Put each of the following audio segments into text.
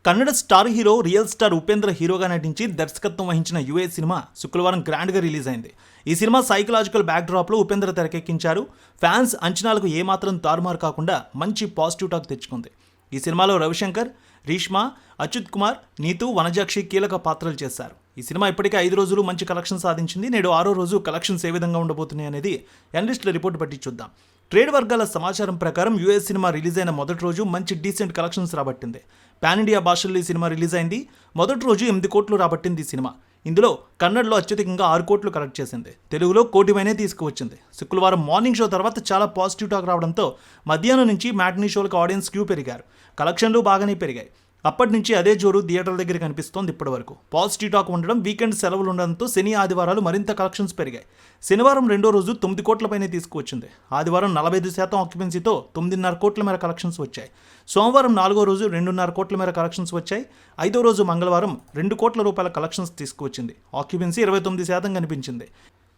Kannada star hero real star Upendra హీరోగా నటించి దర్శకత్వం వహించిన యుఏ సినిమా శుక్రవారం గ్రాండ్గా రిలీజ్ అయింది. ఈ సినిమా సైకలాజికల్ బ్యాక్డ్రాప్లో ఉపేంద్ర తెరకెక్కించారు. ఫ్యాన్స్ అంచనాలకు ఏమాత్రం తారుమారు కాకుండా మంచి పాజిటివ్ టాక్ తెచ్చుకుంది. ఈ సినిమాలో రవిశంకర్, రీష్మా, అచ్యుత్ కుమార్, నీతు, వనజాక్షి కీలక పాత్రలు చేశారు. ఈ సినిమా ఇప్పటికే 5 రోజులు మంచి కలెక్షన్ సాధించింది. నేడు 6వ రోజు కలెక్షన్స్ ఏ విధంగా ఉండబోతున్నాయి అనేది అనలిస్టుల రిపోర్ట్ బట్టి చూద్దాం. ట్రేడ్ వర్గాల సమాచారం ప్రకారం యుఎస్ సినిమా రిలీజ్ అయిన మొదటి రోజు మంచి డీసెంట్ కలెక్షన్స్ రాబట్టింది. పాన్ ఇండియా భాషల్లో ఈ సినిమా రిలీజ్ అయింది. మొదటి రోజు 8 కోట్లు రాబట్టింది ఈ సినిమా. ఇందులో కన్నడలో అత్యధికంగా 6 కోట్లు కలెక్ట్ చేసింది. తెలుగులో 1 కోటిమైనే తీసుకువచ్చింది. శుక్రవారం మార్నింగ్ షో తర్వాత చాలా పాజిటివ్ టాక్ రావడంతో మధ్యాహ్నం నుంచి మ్యాట్నీ షోలకు ఆడియన్స్ క్యూ పెరిగారు. కలెక్షన్లు బాగానే పెరిగాయి. అప్పటి నుంచి అదే జోరు థియేటర్ల దగ్గర కనిపిస్తోంది. ఇప్పటి వరకు పాజిటివ్ టాక్ ఉండడం, వీకెండ్ సెలవులు ఉండడంతో శని ఆదివారాలు మరింత కలెక్షన్స్ పెరిగాయి. శనివారం 2వ రోజు 9 కోట్లపైనే తీసుకువచ్చింది. ఆదివారం 45% ఆక్యుపెన్సీతో 9.5 కోట్ల మేర కలెక్షన్స్ వచ్చాయి. సోమవారం 4వ రోజు 2.5 కోట్ల మేర కలెక్షన్స్ వచ్చాయి. 5వ రోజు మంగళవారం 2 కోట్ల రూపాయల కలెక్షన్స్ తీసుకువచ్చింది. ఆక్యుపెన్సీ 29% కనిపించింది.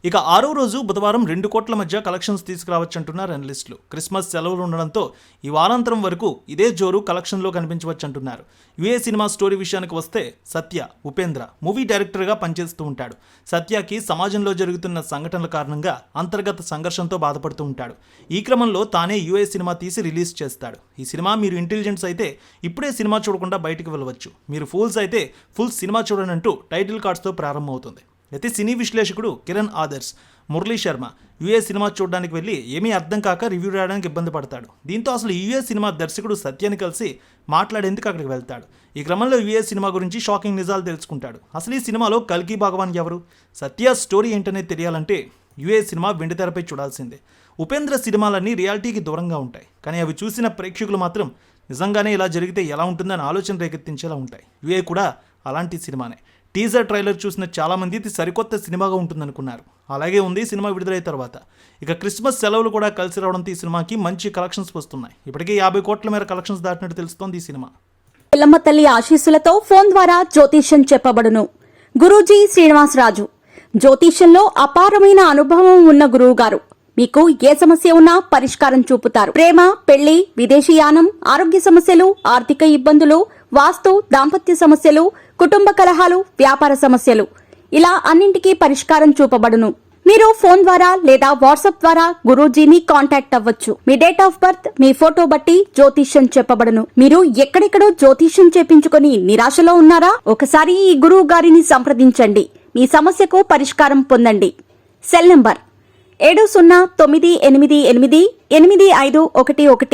ఇక 6వ రోజు బుధవారం 2 కోట్ల మధ్య కలెక్షన్స్ తీసుకురావచ్చంటున్నారు అనలిస్టులు. క్రిస్మస్ సెలవులు ఉండడంతో ఈ వారాంతరం వరకు ఇదే జోరు కలెక్షన్లో కనిపించవచ్చంటున్నారు. యుఏ సినిమా స్టోరీ విషయానికి వస్తే సత్య, ఉపేంద్ర మూవీ డైరెక్టర్గా పనిచేస్తూ ఉంటాడు. సత్యకి సమాజంలో జరుగుతున్న సంఘటనల కారణంగా అంతర్గత సంఘర్షంతో బాధపడుతూ ఉంటాడు. ఈ క్రమంలో తానే యుఏ సినిమా తీసి రిలీజ్ చేస్తాడు. ఈ సినిమా మీరు ఇంటెలిజెంట్స్ అయితే ఇప్పుడే సినిమా చూడకుండా బయటికి వెళ్ళవచ్చు, మీరు ఫూల్స్ అయితే ఫుల్ సినిమా చూడనంటూ టైటిల్ కార్డ్స్తో ప్రారంభమవుతుంది. అయితే సినీ విశ్లేషకుడు కిరణ్ ఆదర్శ్, మురళీ శర్మ యుఏ సినిమా చూడడానికి వెళ్ళి ఏమీ అర్థం కాక రివ్యూ రాయడానికి ఇబ్బంది పడతాడు. దీంతో అసలు యుఏ సినిమా దర్శకుడు సత్యాన్ని కలిసి మాట్లాడేందుకు అక్కడికి వెళ్తాడు. ఈ క్రమంలో యుఏ సినిమా గురించి షాకింగ్ నిజాలు తెలుసుకుంటాడు. అసలు ఈ సినిమాలో కల్కి భగవాన్ ఎవరు, సత్య స్టోరీ ఏంటనేది తెలియాలంటే యుఏ సినిమా వెండితెరపై చూడాల్సిందే. ఉపేంద్ర సినిమాలన్నీ రియాలిటీకి దూరంగా ఉంటాయి, కానీ అవి చూసిన ప్రేక్షకులు మాత్రం నిజంగానే ఇలా జరిగితే ఎలా ఉంటుందని ఆలోచన రేకెత్తించేలా ఉంటాయి. యుఏ కూడా అలాంటి సినిమానే. టీజర్ ట్రైలర్ చూసిన చాలామంది ఇది సరికొత్త సినిమాగా ఉంటుందనుకున్నారు. అలాగే ఉంది సినిమా విడుదలైన తర్వాత. ఇక క్రిస్మస్ సెలవులు కూడా కలిసి రావడంతో ఈ సినిమాకి మంచి కలెక్షన్స్ వస్తున్నాయి. ఇప్పటికే 50 కోట్ల మేర కలెక్షన్స్ దాటినట్టు తెలుస్తోంది ఈ సినిమా. పిల్లమ్మ తల్లి ఆశీస్సులతో ఫోన్ ద్వారా జ్యోతిష్యం చెప్పబడును. గురూజీ శ్రీనివాసరాజు జ్యోతిష్యంలో అపారమైన అనుభవం ఉన్న గురువు గారు మీకు ఏ సమస్య ఉన్నా పరిష్కారం చూపుతారు. ప్రేమ, పెళ్లి, విదేశీయానం, ఆరోగ్య సమస్యలు, ఆర్థిక ఇబ్బందులు, వాస్తు, దాంపత్య సమస్యలు, కుటుంబ కలహాలు, వ్యాపార సమస్యలు, ఇలా అన్నింటికీ పరిష్కారం చూపబడును. మీరు ఫోన్ ద్వారా లేదా వాట్సాప్ ద్వారా గురూజీని కాంటాక్ట్ అవ్వచ్చు. మీ డేట్ ఆఫ్ బర్త్, మీ ఫోటో బట్టి జ్యోతిష్యం చెప్పబడును. మీరు ఎక్కడెక్కడో జ్యోతిష్యం చేపించుకొని నిరాశలో ఉన్నారా? ఒకసారి ఈ గురువు గారిని సంప్రదించండి. మీ సమస్యకు పరిష్కారం పొందండి. Cell number 7098888511